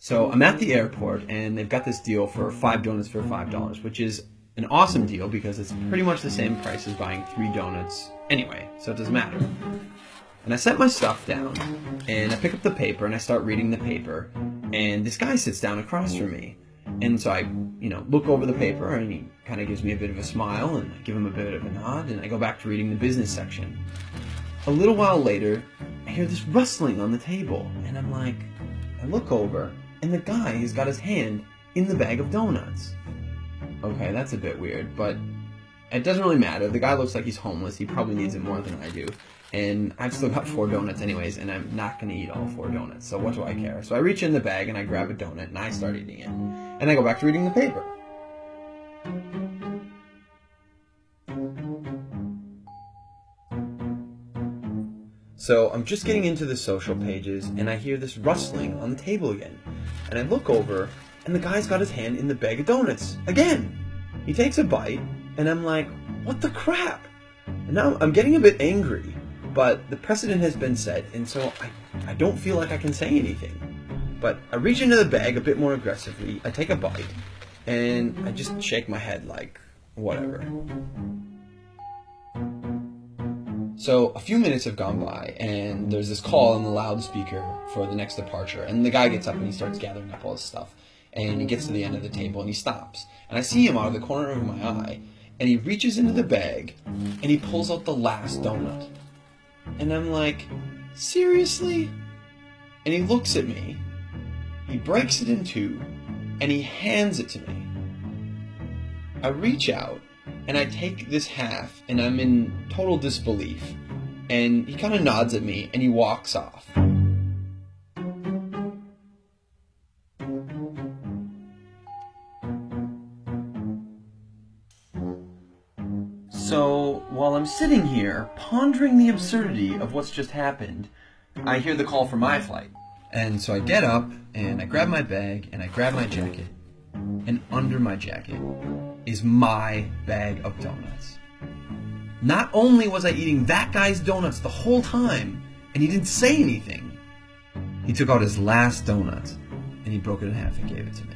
So I'm at the airport, and they've got this deal for 5 donuts for $5, which is an awesome deal because it's pretty much the same price as buying 3 donuts anyway, so it doesn't matter. And I set my stuff down, and I pick up the paper, and I start reading the paper, and this guy sits down across from me. And so I, look over the paper, and he kind of gives me a bit of a smile, and I give him a bit of a nod, and I go back to reading the business section. A little while later, I hear this rustling on the table, and I look over, and the guy has got his hand in the bag of donuts. Okay, that's a bit weird, but it doesn't really matter. The guy looks like he's homeless. He probably needs it more than I do. And I've still got 4 donuts anyways, and I'm not going to eat all 4 donuts, so what do I care? So I reach in the bag, and I grab a donut, and I start eating it. And I go back to reading the paper. So I'm just getting into the social pages, and I hear this rustling on the table again. And I look over, and the guy's got his hand in the bag of donuts again. He takes a bite, and I'm like, what the crap? And now I'm getting a bit angry, but the precedent has been set, and so I don't feel like I can say anything. But I reach into the bag a bit more aggressively, I take a bite, and I just shake my head like, whatever. So a few minutes have gone by, and there's this call on the loudspeaker for the next departure, and the guy gets up and he starts gathering up all his stuff, and he gets to the end of the table and he stops, and I see him out of the corner of my eye, and he reaches into the bag and he pulls out the last donut, and I'm like, seriously? And he looks at me, he breaks it in 2, and he hands it to me. I reach out, and I take this half, and I'm in total disbelief. And he kind of nods at me, and he walks off. So, while I'm sitting here, pondering the absurdity of what's just happened, I hear the call for my flight. And so I get up, and I grab my bag, and I grab my jacket, and under my jacket is my bag of donuts. Not only was I eating that guy's donuts the whole time, and he didn't say anything, he took out his last donut, and he broke it in half and gave it to me.